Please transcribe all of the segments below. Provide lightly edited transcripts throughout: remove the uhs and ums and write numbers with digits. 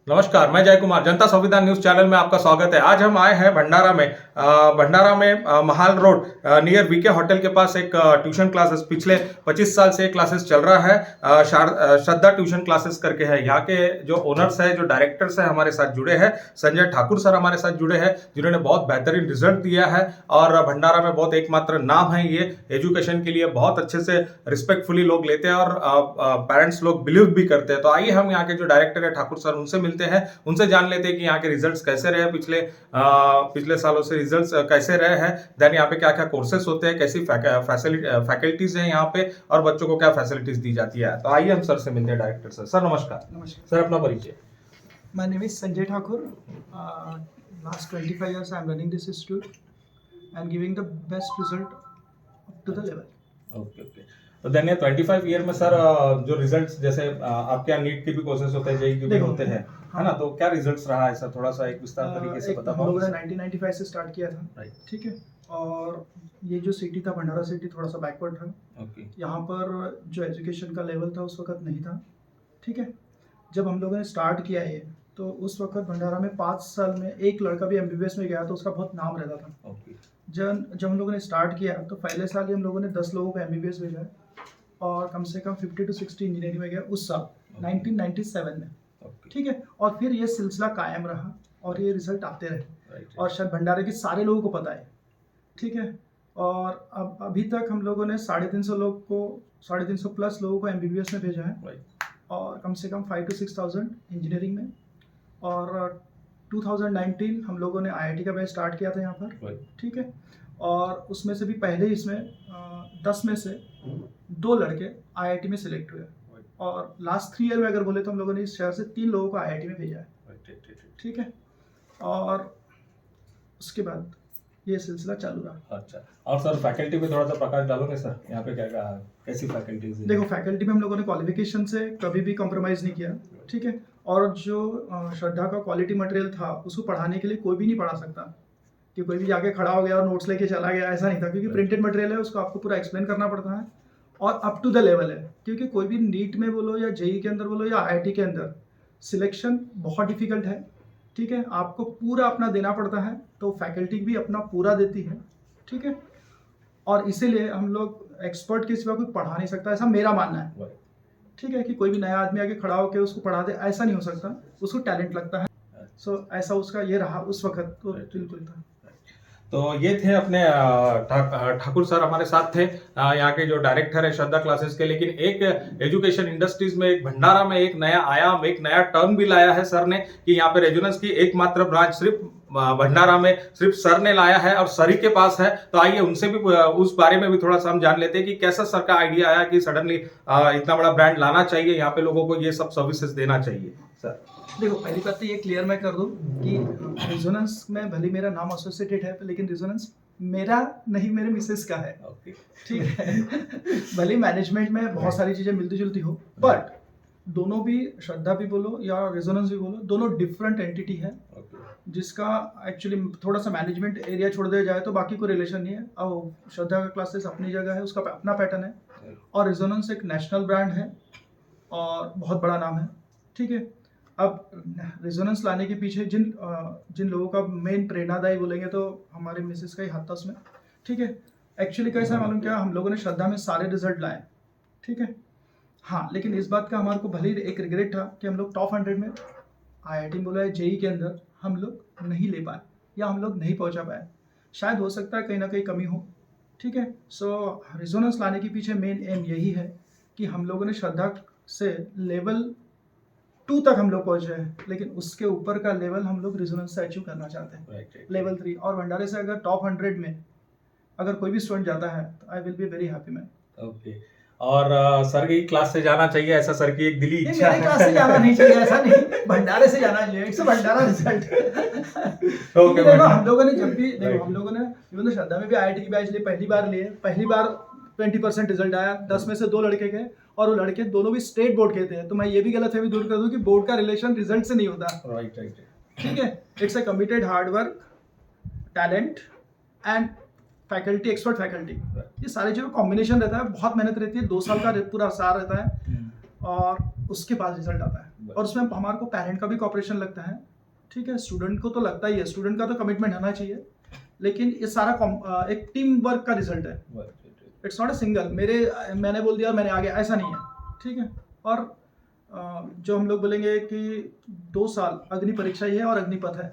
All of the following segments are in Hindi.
नमस्कार, मैं जय कुमार, जनता संविधान न्यूज चैनल में आपका स्वागत है। आज हम आए हैं भंडारा में Mahal road near VK hotel के पास एक ट्यूशन क्लासेस पिछले 25 साल से क्लासेस चल रहा है। श्रद्धा ट्यूशन क्लासेस करके है। यहाँ के जो ओनर्स है, जो डायरेक्टर्स है, हमारे साथ जुड़े हैं। संजय ठाकुर सर हमारे साथ जुड़े हैं, जिन्होंने बहुत बेहतरीन रिजल्ट दिया है और भंडारा में बहुत एकमात्र नाम है। ये एजुकेशन के लिए बहुत अच्छे से रिस्पेक्टफुली लोग लेते हैं और पेरेंट्स लोग बिलीव भी करते हैं। तो आइए हम यहाँ के जो डायरेक्टर है ठाकुर सर, उनसे मिलते हैं, उनसे जान लेते हैं कि यहाँ के रिजल्ट्स कैसे रहे, पिछले सालों से रिजल्ट्स कैसे रहे हैं। देन यहाँ पे क्या क्या कोर्सेस होते हैं, कैसी फैसिलिटीज हैं यहाँ पे और बच्चों को क्या फैसिलिटीज दी जाती है। तो आइए हम सर से मिलते हैं। डायरेक्टर सर, सर नमस्कार। नमस्कार। सर अपना परिचय। My name is Sanjay Thakur. Last 25 years I am running this institute and giving the best result up to the level. Okay okay. तो देन 25 ईयर में सर जो रिजल्ट्स, जैसे आपके यहाँ नीट के भी कोर्सेस होते हैं, जेईई के भी होते हैं, है ना, तो क्या रिजल्ट्स रहा है सर, थोड़ा सा एक विस्तार तरीके से बता हम पाओ। लोगों ने 1995 से स्टार्ट किया था, राइट, ठीक है। और ये जो सिटी था, भंडारा सिटी, थोड़ा सा बैकवर्ड था। ओके, यहाँ पर जो एजुकेशन का लेवल था उस वक्त नहीं था, ठीक है। जब हम लोगों ने स्टार्ट किया ये, तो उस वक्त भंडारा में 5 साल में एक लड़का भी एमबीबीएस में गया तो उसका बहुत नाम रहता था। ओके, जब हम लोगों ने स्टार्ट किया तो पहले साल ही हम लोगों ने 10 लोगों को एमबीबीएस भेजा है और कम से कम 50 to 60 इंजीनियरिंग में गया उस साल 1997 में, ओके, ठीक है। और फिर ये सिलसिला कायम रहा और ये रिजल्ट आते रहे राइट, और शायद भंडारे के सारे लोगों को पता है, ठीक है। और अब अभी तक हम लोगों ने 350 प्लस लोगों को एमबीबीएस में भेजा है राइट, और कम से कम 5 to 6,000 इंजीनियरिंग में। और 2019 हम लोगों ने आईआईटी का बैच स्टार्ट किया था यहाँ पर, राइट, ठीक है। और उसमें से भी पहले इसमें 10 में से 2 लड़के आईआईटी में सिलेक्ट हुए और लास्ट 3 ईयर में अगर बोले तो हम लोगों ने इस शहर से 3 लोगों को आईआईटी में भेजा है, ठीक है। और उसके बाद ये सिलसिला चालू रहा। अच्छा। और सर फैकल्टी पे थोड़ा सा प्रकाश डालोगे सर, यहाँ पे क्या क्या कैसी फैकल्टीज है? देखो, फैकल्टी में हम लोगों ने क्वालिफिकेशन से कभी भी कॉम्प्रोमाइज़ नहीं किया, ठीक है। और जो श्रद्धा का क्वालिटी मटेरियल था उसको पढ़ाने के लिए कोई भी नहीं पढ़ा सकता कि कोई भी जाके खड़ा हो गया और नोट्स लेके चला गया, ऐसा नहीं था। क्योंकि प्रिंटेड मटेरियल है, उसको आपको पूरा एक्सप्लेन करना पड़ता है और अप टू द लेवल है। क्योंकि कोई भी नीट में बोलो या जेईई के अंदर बोलो या आईआईटी के अंदर सिलेक्शन बहुत डिफिकल्ट है, ठीक है। आपको पूरा अपना देना पड़ता है, तो फैकल्टी भी अपना पूरा देती है, ठीक है। और इसीलिए हम लोग एक्सपर्ट के सिवा कोई पढ़ा नहीं सकता, ऐसा मेरा मानना है, ठीक है। कि कोई भी नया आदमी आके खड़ा होकर उसको पढ़ा दे, ऐसा नहीं हो सकता, उसको टैलेंट लगता है। सो ऐसा उसका ये रहा उस वक्त, तो बिल्कुल था। तो ये थे अपने ठाकुर सर हमारे साथ थे, यहाँ के जो डायरेक्टर है श्रद्धा क्लासेस के। लेकिन एक एजुकेशन इंडस्ट्रीज में, एक भंडारा में एक नया आयाम, एक नया टर्न भी लाया है सर ने कि यहाँ पे रेजोनेंस की एकमात्र ब्रांच सिर्फ भंडारा में सिर्फ सर ने लाया है और सर ही के पास है। तो आइए उनसे भी उस बारे में भी थोड़ा सा हम जान लेते हैं कि कैसा सर का आइडिया आया कि सडनली इतना बड़ा ब्रांड लाना चाहिए, यहाँ पे लोगों को ये सब सर्विसेज देना चाहिए। सर देखो, पहली बात तो ये क्लियर मैं कर दूं कि रेजोनेंस में भले मेरा नाम एसोसिएटेड है, लेकिन रेजोनेंस मेरा नहीं, मेरे मिसेस का है, ठीक है। भले मैनेजमेंट में बहुत सारी चीजें मिलती जुलती हो, बट दोनों भी, श्रद्धा भी बोलो या रेजोनेंस भी बोलो, दोनों डिफरेंट एंटिटी है, जिसका एक्चुअली थोड़ा सा मैनेजमेंट एरिया छोड़ दिया जाए तो बाकी कोई रिलेशन नहीं है। अब श्रद्धा का क्लासेस अपनी जगह है, उसका अपना पैटर्न है, और रेजोनेंस एक नेशनल ब्रांड है और बहुत बड़ा नाम है, ठीक है। अब रेजोनेंस लाने के पीछे जिन लोगों का मेन प्रेरणादायी बोलेंगे तो हमारे मिसेस का ही हाथ था उसमें, ठीक है। एक्चुअली कैसा मालूम क्या, हम लोगों ने श्रद्धा में सारे रिजल्ट लाए, ठीक है। हाँ, लेकिन इस बात का हमारे को भले ही एक रिग्रेट था कि हम लोग टॉप 100 में आईआईटी बोला है, जेईई के अंदर हम लोग नहीं ले पाए या हम लोग नहीं पहुंचा पाए। शायद हो सकता है कहीं ना कहीं कमी हो, ठीक है। सो रेजोनेंस लाने के पीछे मेन एम यही है कि हम लोगों ने श्रद्धा से लेवल 2 तक हम लोग पहुंचे हैं, लेकिन उसके ऊपर का लेवल हम लोग रेजोनेंस से अचीव करना चाहते हैं, लेवल 3। और भंडारे से अगर टॉप 100 में अगर कोई भी स्टूडेंट जाता है तो I will be very happy man. Okay. और सर की क्लास से जाना चाहिए, ऐसा सर की एक दिली इच्छा है। क्लास से जाना नहीं चाहिए, ऐसा नहीं, भंडारे से जाना चाहिए। It's Bhandara result. ओके, देखो, हम लोगों ने जब भी, देखो हम लोगों ने इवन तो श्रद्धा में भी आईआईटी की बैच लिए, पहली बार 20% रिजल्ट आया, 10 में से 2 लड़के गए और वो लड़के दोनों भी स्टेट बोर्ड के थे। तो मैं ये भी गलतफहमी दूर कर दूं कि बोर्ड का रिलेशन रिजल्ट से नहीं होता, राइट, ठीक है। It's a committed hard work, talent and faculty, expert faculty, ये सारी चीज़ों का कॉम्बिनेशन रहता है। बहुत मेहनत रहती है, 2 साल का पूरा सार रहता है और उसके बाद रिजल्ट आता है। और उसमें हमारे को पेरेंट का भी कॉपरेशन लगता है, ठीक है, स्टूडेंट को तो लगता ही है, स्टूडेंट का तो कमिटमेंट होना चाहिए, लेकिन ये सारा एक टीम वर्क का रिजल्ट है। इट्स नॉट अ सिंगल मैंने बोल दिया और मैंने आगे, ऐसा नहीं है, ठीक है। और जो हम लोग बोलेंगे कि 2 साल अग्नि परीक्षा ही है और अग्निपथ है,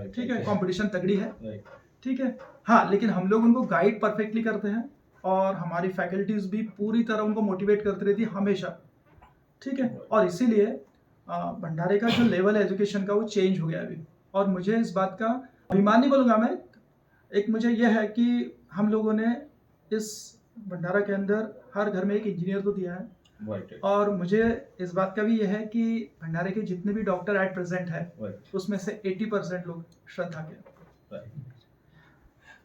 ठीक है, कंपटीशन तगड़ी है, ठीक है। हाँ, लेकिन हम लोग उनको गाइड परफेक्टली करते हैं और हमारी फैकल्टीज भी पूरी तरह उनको मोटिवेट करती रहती है हमेशा, ठीक है। और इसीलिए भंडारे का जो लेवल है एजुकेशन का वो चेंज हो गया अभी, और मुझे इस बात का अभिमान नहीं बोलूँगा मैं, एक मुझे यह है कि हम लोगों ने इस भंडारा के अंदर हर घर में एक इंजीनियर तो दिया है, और मुझे इस बात का भी यह है कि भंडारे के जितने भी डॉक्टर एट प्रेजेंट है उसमें से 80% लोग श्रद्धा के।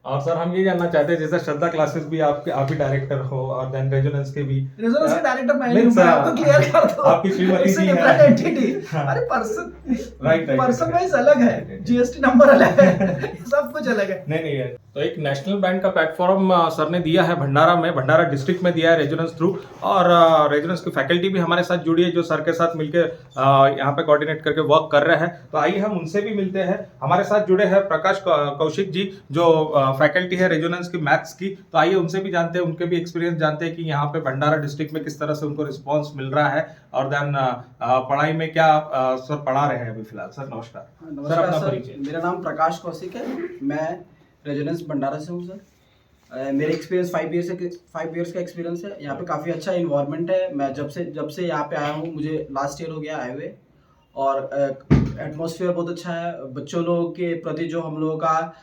और सर हम ये जानना चाहते हैं, जैसे श्रद्धा क्लासेस भी आप ही डायरेक्टर हो और देन रेजोनेंस के भी रेजोनेंस के डायरेक्टर मैं आपको क्लियर कर दूं, आपकी श्रीमती जी है एंटिटी। अरे पर्सन वाइज अलग है, जीएसटी नंबर अलग है, सब कुछ अलग है। नहीं है। तो एक नेशनल बैंड का प्लेटफॉर्म सर ने दिया है भंडारा में, भंडारा डिस्ट्रिक्ट में दिया है रेजोनेंस थ्रू, और रेजोनेंस की फैकल्टी भी हमारे साथ जुड़ी है जो सर के साथ मिलकर यहाँ पे कोऑर्डिनेट करके वर्क कर रहे हैं। तो आइए हम उनसे भी मिलते हैं। हमारे साथ जुड़े हैं प्रकाश कौशिक जी जो फैकल्टी है रेजोनेंस की मैथ्स की। तो आइए उनसे भी जानते हैं, उनके भी एक्सपीरियंस जानते हैं कि यहाँ पे भंडारा डिस्ट्रिक्ट में किस तरह से उनको रिस्पॉन्स मिल रहा है, और देन पढ़ाई में क्या सर पढ़ा रहे हैं अभी फिलहाल। सर नमस्कार। नमस्कार अपना परिचय। मेरा नाम प्रकाश कौशिक है, मैं रेजोनेंस भंडारा से हूँ सर। मेरे एक्सपीरियंस 5 इयर्स का एक्सपीरियंस है। यहाँ पे काफ़ी अच्छा इन्वायरमेंट है। मैं जब से यहाँ पे आया हूँ, मुझे लास्ट ईयर हो गया आए हुए, और एटमॉस्फेयर बहुत अच्छा है। बच्चों लोगों के प्रति जो हम लोगों का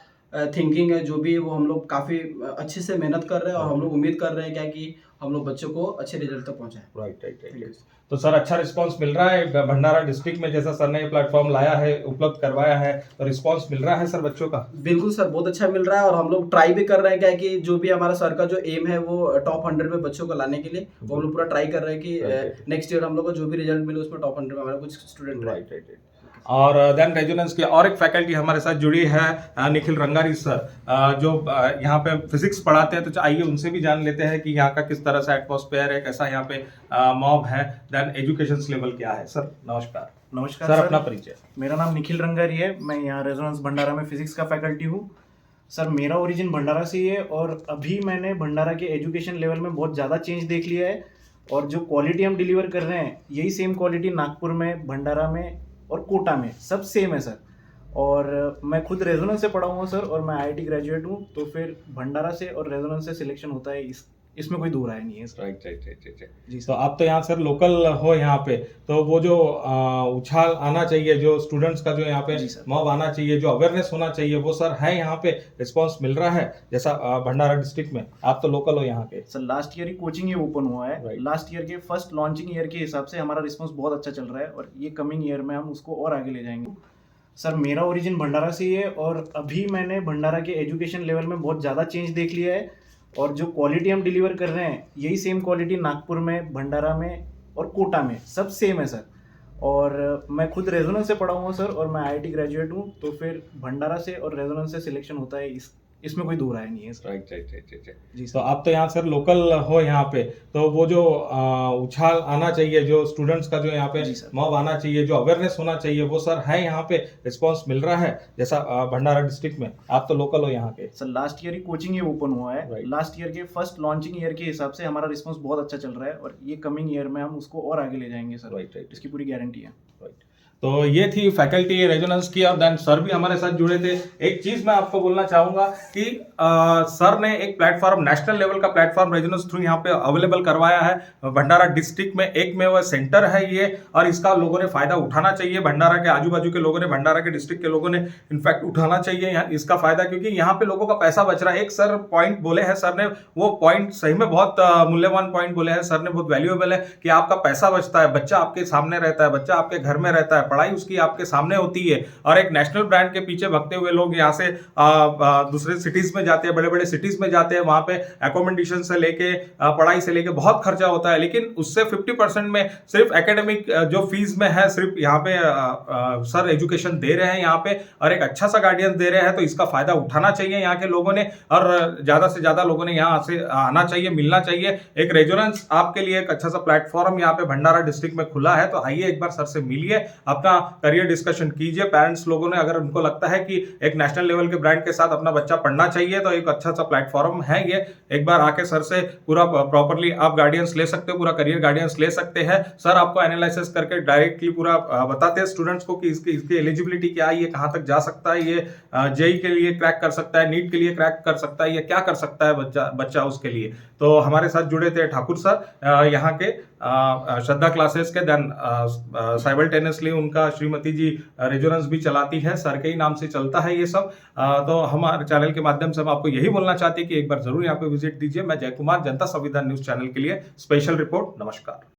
थिंकिंग है, जो भी वो हम लोग काफ़ी अच्छे से मेहनत कर रहे हैं, और हम लोग उम्मीद कर रहे हैं क्या कि हम लोग बच्चों को अच्छे रिजल्ट तक पहुँचाएं। राइट। तो सर अच्छा रिस्पांस मिल रहा है भंडारा डिस्ट्रिक्ट में, जैसा सर ने ये प्लेटफॉर्म लाया है, उपलब्ध करवाया है, तो रिस्पांस मिल रहा है सर बच्चों का? बिल्कुल सर, बहुत अच्छा मिल रहा है, और हम लोग ट्राई भी कर रहे हैं क्या कि जो भी हमारा सर का जो एम है वो टॉप 100 में बच्चों को लाने के लिए, वो हम लोग पूरा ट्राई कर रहे हैं कि नेक्स्ट ईयर हम लोग को जो भी रिजल्ट मिले उसमें टॉप 100 में हमारा कुछ स्टूडेंट। राइट। और देन रेजोनेंस की और एक फैकल्टी हमारे साथ जुड़ी है निखिल रंगारी सर, जो यहाँ पे फिजिक्स पढ़ाते हैं। तो आइए उनसे भी जान लेते हैं कि यहाँ का किस तरह से एटमॉस्फेयर है, कैसा यहाँ पे मॉब है, देन एजुकेशन लेवल क्या है। सर नमस्कार। नमस्कार सर अपना परिचय। मेरा नाम निखिल रंगारी है, मैं यहाँ रेजोनेंस भंडारा में फिजिक्स का फैकल्टी हूँ। सर मेरा ओरिजिन भंडारा से ही है, और अभी मैंने भंडारा के एजुकेशन लेवल में बहुत ज़्यादा चेंज देख लिया है, और जो क्वालिटी हम डिलीवर कर रहे हैं यही सेम क्वालिटी नागपुर में, भंडारा में और कोटा में सब सेम है सर। और मैं खुद रेजोनेंस से पढ़ा हुआ हूँ सर, और मैं आईआईटी ग्रेजुएट हूँ, तो फिर भंडारा से और रेजोनेंस से सिलेक्शन होता है, इसमें कोई दो राय नहीं है। राइट जी तो आप तो यहाँ सर लोकल हो यहाँ पे, तो वो जो उछाल आना चाहिए, जो स्टूडेंट्स का जो यहाँ पे मॉब आना चाहिए, जो अवेयरनेस होना चाहिए, वो सर है यहाँ पे, रिस्पांस मिल रहा है जैसा भंडारा डिस्ट्रिक्ट में? आप तो लोकल हो यहाँ के सर। लास्ट ईयर ही कोचिंग ये ओपन हुआ है, लास्ट ईयर के फर्स्ट लॉन्चिंग ईयर के हिसाब से हमारा रिस्पॉन्स बहुत अच्छा चल रहा है, और ये कमिंग ईयर में हम उसको और आगे ले जाएंगे। सर मेरा ओरिजिन भंडारा से ही है, और अभी मैंने भंडारा के एजुकेशन लेवल में बहुत ज़्यादा चेंज देख लिया है, और जो क्वालिटी हम डिलीवर कर रहे हैं यही सेम क्वालिटी नागपुर में, भंडारा में और कोटा में सब सेम है सर। और मैं खुद रेजोनेंस से पढ़ा हुआ हूँ सर, और मैं आईआईटी ग्रेजुएट हूँ, तो फिर भंडारा से और रेजोनेंस से सिलेक्शन होता है, इसमें कोई दो राय नहीं है। राइट जी तो आप तो यहाँ सर लोकल हो यहाँ पे, तो वो जो उछाल आना चाहिए, जो स्टूडेंट्स का जो यहाँ पे मॉब आना चाहिए, जो अवेयरनेस होना चाहिए, वो सर है यहाँ पे, रिस्पांस मिल रहा है जैसा भंडारा डिस्ट्रिक्ट में? आप तो लोकल हो यहाँ के सर। लास्ट ईयर ही कोचिंग ये ओपन हुआ है, लास्ट ईयर के फर्स्ट लॉन्चिंग ईयर के हिसाब से हमारा रिस्पॉन्स बहुत अच्छा चल रहा है, और ये कमिंग ईयर में हम उसको और आगे ले जाएंगे सर। राइट इसकी पूरी गारंटी है। तो ये थी फैकल्टी रेजोनेंस की, और देन सर भी हमारे साथ जुड़े थे। एक चीज मैं आपको बोलना चाहूंगा कि सर ने एक प्लेटफॉर्म, नेशनल लेवल का प्लेटफॉर्म रेजोनेंस थ्रू यहाँ पे अवेलेबल करवाया है भंडारा डिस्ट्रिक्ट में। एक में वह सेंटर है ये, और इसका लोगों ने फायदा उठाना चाहिए। भंडारा के आजू बाजू के लोगों ने, भंडारा के डिस्ट्रिक्ट के लोगों ने इनफैक्ट उठाना चाहिए इसका फायदा, क्योंकि यहाँ पे लोगों का पैसा बच रहा है। एक सर पॉइंट बोले हैं सर ने, वो पॉइंट सही में बहुत मूल्यवान पॉइंट बोले हैं सर ने, बहुत वैल्यूएबल है कि आपका पैसा बचता है, बच्चा आपके सामने रहता है, बच्चा आपके घर में रहता है, है, पढ़ाई उसकी आपके सामने होती है। और एक नेशनल ब्रांड के पीछे भगते हुए लोग यहाँ से दूसरे सिटीज में जाते हैं, बड़े बड़े सिटीज में जाते हैं, वहां पे एकोमोडेशन से लेके पढ़ाई से लेके बहुत खर्चा होता है, लेकिन उससे 50% में सिर्फ एकेडमिक जो फीस में है, सिर्फ यहाँ पे सर एजुकेशन दे रहे हैं यहाँ पे, और एक अच्छा सा गाइडेंस दे रहे हैं। तो इसका फायदा उठाना चाहिए यहाँ के लोगों ने, और ज्यादा से ज्यादा लोगों ने यहाँ से आना चाहिए, मिलना चाहिए। एक रेजोनेंस आपके लिए एक अच्छा सा प्लेटफॉर्म यहाँ पे भंडारा डिस्ट्रिक्ट में खुला है, तो आइए एक बार सर से मिलिए, अपना करियर डिस्कशन कीजिए। पेरेंट्स लोगों ने अगर उनको लगता है कि एक नेशनल लेवल के ब्रांड के साथ अपना बच्चा पढ़ना चाहिए, तो एक अच्छा सा प्लेटफॉर्म है ये। एक बार आके सर से पूरा प्रॉपरली आप गाइडेंस ले सकते हो, पूरा करियर गाइडेंस ले सकते हैं। सर आपको एनालिसिस करके डायरेक्टली पूरा बताते हैं स्टूडेंट्स को कि इसकी एलिजिबिलिटी क्या है, ये कहाँ तक जा सकता है, ये जेई के लिए क्रैक कर सकता है, नीट के लिए क्रैक कर सकता है, ये क्या कर सकता है बच्चा उसके लिए। तो हमारे साथ जुड़े थे ठाकुर सर, यहाँ के श्रद्धा क्लासेस के, देन साइमल्टेनियसली उनका श्रीमती जी रेजोनेंस भी चलाती है, सर के ही नाम से चलता है ये सब। तो हमारे चैनल के माध्यम से हम आपको यही बोलना चाहते हैं कि एक बार जरूर यहाँ पे विजिट दीजिए। मैं जय कुमार, जनता संविधान न्यूज चैनल के लिए स्पेशल रिपोर्ट। नमस्कार।